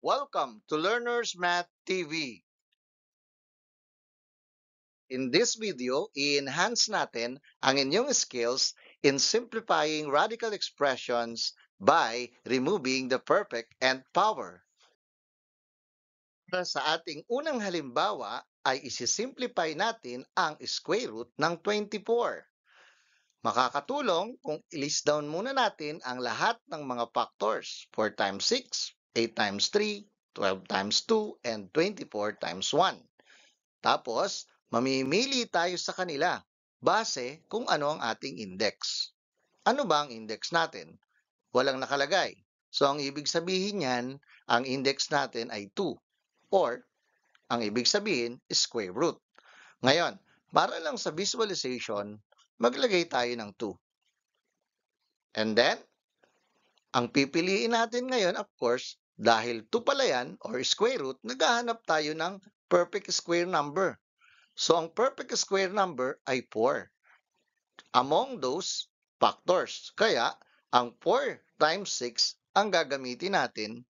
Welcome to Learners Math TV. In this video, i-enhance natin ang inyong skills in simplifying radical expressions by removing the perfect and power. Para sa ating unang halimbawa ay isi-simplify natin ang square root ng 24. Makakatulong kung i-list down muna natin ang lahat ng mga factors. 4 times 6, 8 times 3, 12 times 2, and 24 times 1. Tapos, mamimili tayo sa kanila base kung ano ang ating index. Ano ba ang index natin? Walang nakalagay. So, ang ibig sabihin niyan, ang index natin ay 2 or ang ibig sabihin is square root. Ngayon, para lang sa visualization, maglagay tayo ng 2. And then, ang pipiliin natin ngayon, of course, dahil 2 pala yan or square root, naghahanap tayo ng perfect square number. So, ang perfect square number ay 4 among those factors. Kaya, ang 4 times 6 ang gagamitin natin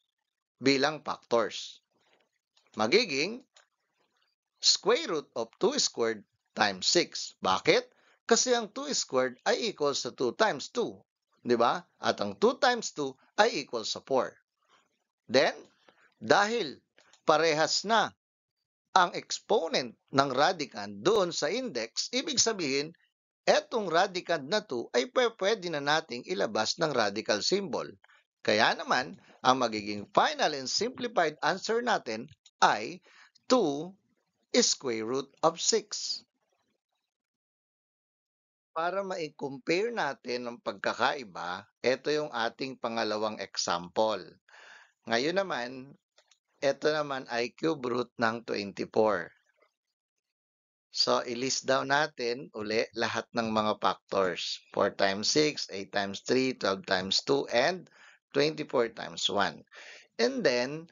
bilang factors. Magiging square root of 2 squared times 6. Bakit? Kasi ang 2 squared ay equals to 2 times 2. Di ba? At ang 2 times 2 ay equals sa 4. Then, dahil parehas na ang exponent ng radicand doon sa index, ibig sabihin, etong radicand na 2 ay pwede na nating ilabas ng radical symbol. Kaya naman, ang magiging final and simplified answer natin ay 2 square root of 6. Para ma-compare natin ang pagkakaiba, ito yung ating pangalawang example. Ngayon naman, ito naman ay cube root ng 24. So, i-list down natin uli lahat ng mga factors. 4 times 6, 8 times 3, 12 times 2, and 24 times 1. And then,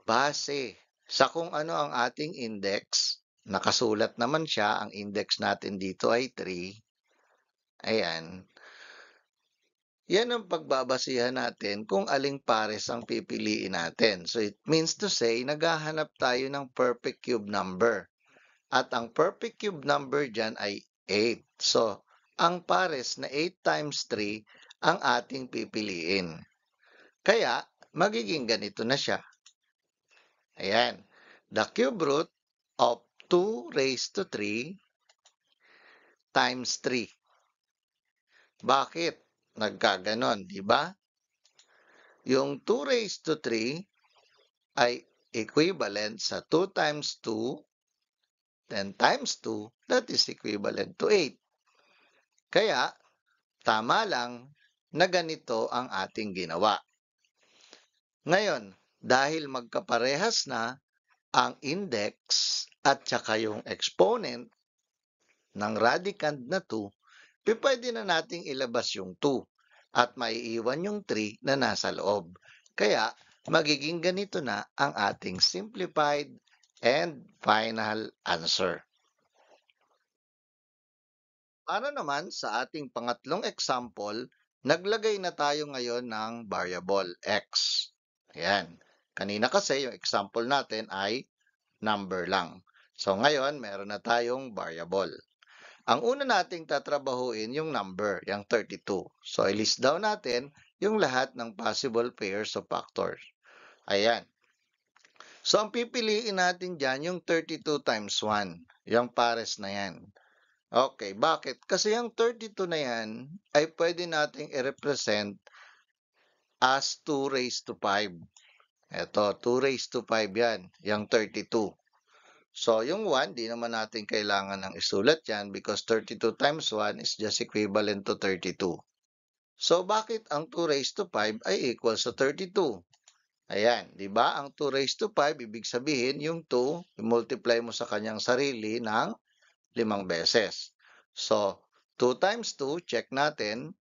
base sa kung ano ang ating index, nakasulat naman siya, ang index natin dito ay 3. Ayan. Yan ang pagbabasihan natin kung aling pares ang pipiliin natin. So, it means to say, naghahanap tayo ng perfect cube number. At ang perfect cube number dyan ay 8. So, ang pares na 8 times 3 ang ating pipiliin. Kaya, magiging ganito na siya. Ayan. The cube root of 2 raised to 3 times 3. Bakit? Nagkaganon, di ba? Yung 2 raised to 3 ay equivalent sa 2 times 2, 10 times 2, that is equivalent to 8. Kaya, tama lang na ganito ang ating ginawa. Ngayon, dahil magkaparehas na ang index at saka yung exponent ng radicand na 2, pwede na nating ilabas yung 2 at maiiwan yung 3 na nasa loob. Kaya, magiging ganito na ang ating simplified and final answer. Para naman sa ating pangatlong example, naglagay na tayo ngayon ng variable x. Ayan. Kanina kasi yung example natin ay number lang. So ngayon, meron na tayong variable. Ang una nating tatrabahuin yung number, yung 32. So i-list down natin yung lahat ng possible pairs of factors. Ayan. So ang pipiliin natin dyan yung 32 times 1. Yung pares na yan. Okay, bakit? Kasi yung 32 na yan ay pwede nating i-represent as 2 raised to 5. Ito, 2 raised to 5 yan, yung 32. So, yung 1, di naman natin kailangan ng isulat yan because 32 times 1 is just equivalent to 32. So, bakit ang 2 raised to 5 ay equal sa 32? Ayan, di ba? Ang 2 raised to 5, ibig sabihin, yung 2, i-multiply mo sa kanyang sarili ng 5 beses. So, 2 times 2, check natin.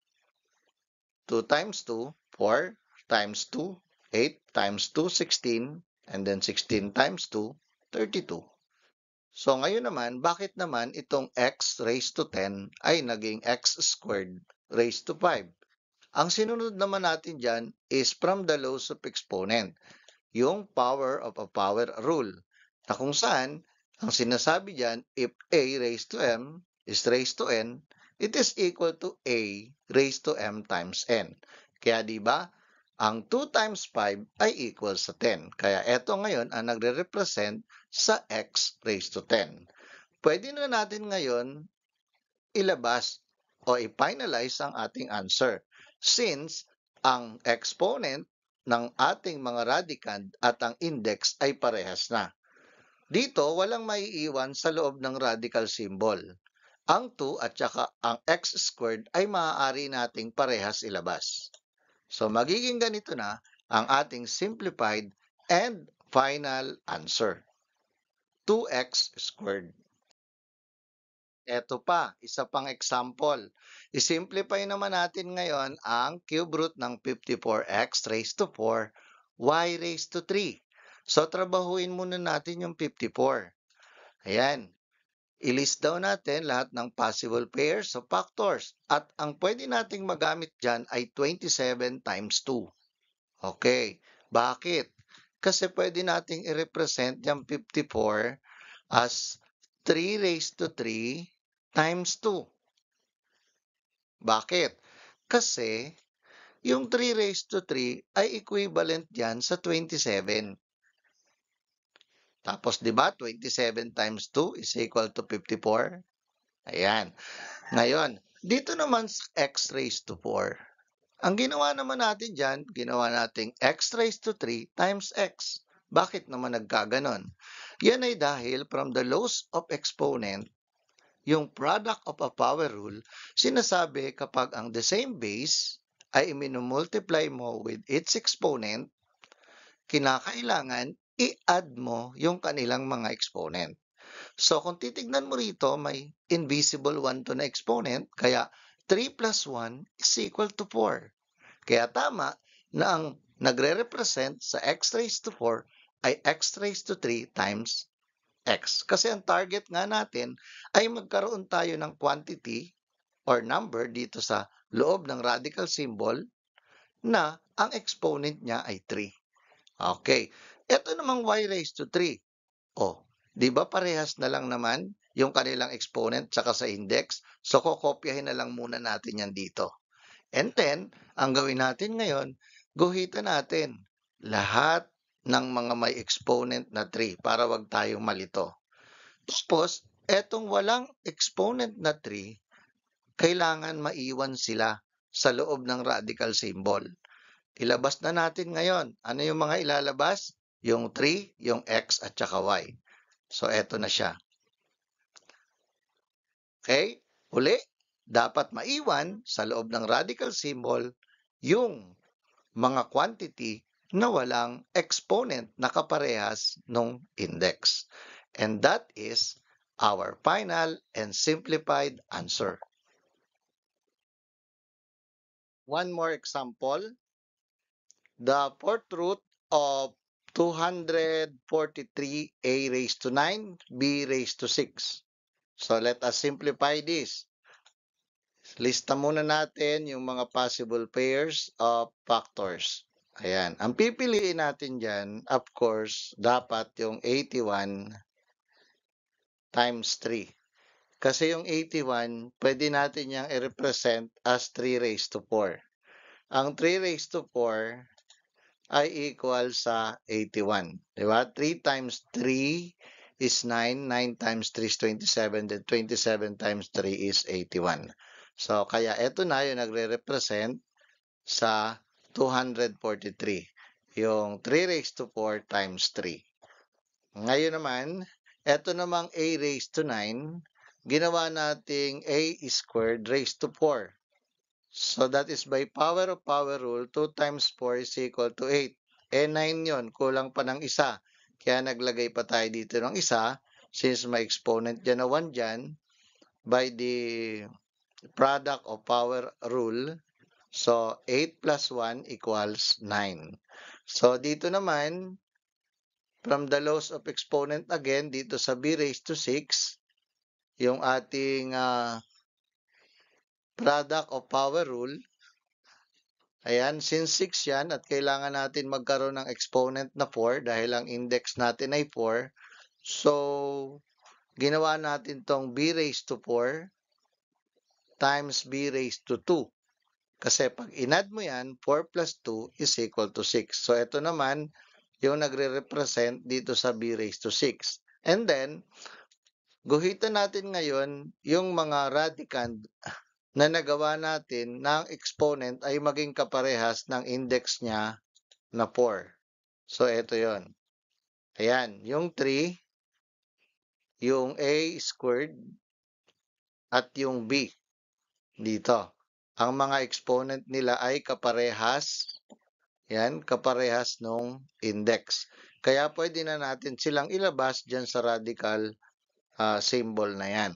2 times 2, 4 times 2, 8 times 2, 16, and then 16 times 2, 32. So, ngayon naman, bakit naman itong x raised to 10 ay naging x squared raised to 5? Ang sinunod naman natin dyan is from the laws of exponent. yung power of a power rule, na kung saan, ang sinasabi dyan, if a raised to m is raised to n, it is equal to a raised to m times n. Kaya di ba, ang 2 times 5 ay equal sa 10. Kaya eto ngayon ang nagre-represent sa x raised to 10. Pwede na natin ngayon ilabas o i-finalize ang ating answer since ang exponent ng ating mga radicand at ang index ay parehas na. Dito, walang maiiwan sa loob ng radical symbol. Ang 2 at saka ang x squared ay maaari nating parehas ilabas. So, magiging ganito na ang ating simplified and final answer. 2x squared. Eto pa, isa pang example. I-simplify naman natin ngayon ang cube root ng 54x raised to 4, y raised to 3. So, trabahuin muna natin yung 54. Ayan. I-list down natin lahat ng possible pairs of factors. At ang pwede nating magamit dyan ay 27 times 2. Okay. Bakit? Kasi pwede nating i-represent yung 54 as 3 raised to 3 times 2. Bakit? Kasi yung 3 raised to 3 ay equivalent yan sa 27. Tapos, di ba, 27 times 2 is equal to 54? Ayan. Ngayon, dito naman sa x raised to 4. Ang ginawa naman natin dyan, ginawa nating x raised to 3 times x. Bakit naman nagkaganon? Yan ay dahil from the laws of exponent, yung product of a power rule, sinasabi kapag ang the same base ay minumultiply mo with its exponent, kinakailangan i-add mo yung kanilang mga exponent. So kung titignan mo rito, may invisible 1 to na exponent, kaya 3 plus 1 is equal to 4. Kaya tama na ang nagre-represent sa x raised to 4 ay x raised to 3 times x. Kasi ang target nga natin ay magkaroon tayo ng quantity or number dito sa loob ng radical symbol na ang exponent niya ay 3. Okay. Ito namang y raised to 3. O, di ba parehas na lang naman yung kanilang exponent tsaka sa index? So, kokopyahin na lang muna natin yan dito. And then, ang gawin natin ngayon, guhitan natin lahat ng mga may exponent na 3 para wag tayong malito. Tapos, etong walang exponent na 3, kailangan maiwan sila sa loob ng radical symbol. Ilabas na natin ngayon. Ano yung mga ilalabas? Yung 3, yung x at saka y. So, eto na siya. Okay? Uli, dapat maiwan sa loob ng radical symbol yung mga quantity na walang exponent na kaparehas nung index. And that is our final and simplified answer. One more example. The fourth root of 243 a raised to 9, b raised to 6. So let us simplify this. Lista muna natin yung mga possible pairs of factors. Ayan. Ang pipiliin natin dyan, of course, dapat yung 81 times 3. Kasi yung 81, pwede natin yung i-represent as 3 raised to 4. Ang 3 raised to 4 ay equal sa 81. Diba? 3 times 3 is 9. 9 times 3 is 27. Then 27 times 3 is 81. So, kaya ito na yung nagre-represent sa 243. Yung 3 raised to 4 times 3. Ngayon naman, ito namang a raised to 9, ginawa nating a squared raised to 4. So that is by power of power rule, 2 times 4 is equal to 8. 9 yon, kulang pa ng isa. Kaya naglagay pa tayo dito ng isa, since may exponent dyan na 1 dyan, by the product of power rule, so 8 plus 1 equals 9. So dito naman, from the laws of exponent again, dito sa b raised to 6, yung ating product of power rule, Ayan, since 6 yan at kailangan natin magkaroon ng exponent na 4 dahil ang index natin ay 4. So, ginawa natin tong b raised to 4 times b raised to 2. Kasi pag inad mo yan, 4 plus 2 is equal to 6. So, ito naman yung nagre-represent dito sa b raised to 6. And then, guhitan natin ngayon yung mga radicand na nagawa natin ng exponent ay maging kaparehas ng index niya na 4. So, ito yon. Ayan, yung 3, yung a squared, at yung b dito. Ang mga exponent nila ay kaparehas. Yan, kaparehas nung index. Kaya pwede na natin silang ilabas dyan sa radical symbol na yan.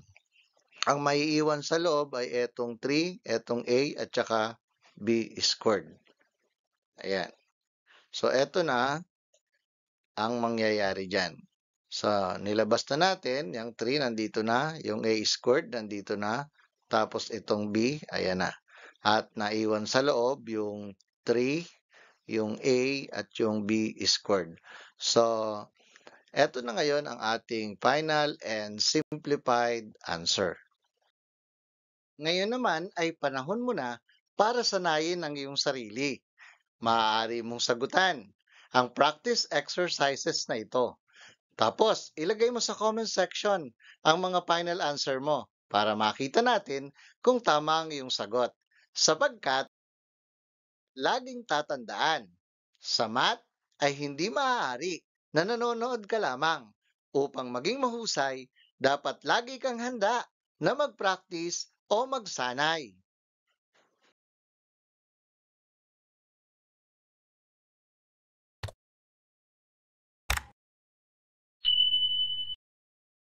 Ang maiiwan sa loob ay etong 3, etong a, at saka b squared. Ayan. So, eto na ang mangyayari dyan. So, nilabas na natin, yung 3 nandito na, yung a squared nandito na, tapos itong b, ayan na. At naiwan sa loob yung 3, yung a, at yung b squared. So, eto na ngayon ang ating final and simplified answer. Ngayon naman ay panahon mo na para sanayin ang iyong sarili. Maaari mong sagutan ang practice exercises na ito. Tapos, ilagay mo sa comment section ang mga final answer mo para makita natin kung tama ang iyong sagot. Sapagkat, laging tatandaan, sa math ay hindi maaari na nanonood ka lamang. Upang maging mahusay, dapat lagi kang handa na mag-practice o magsanay.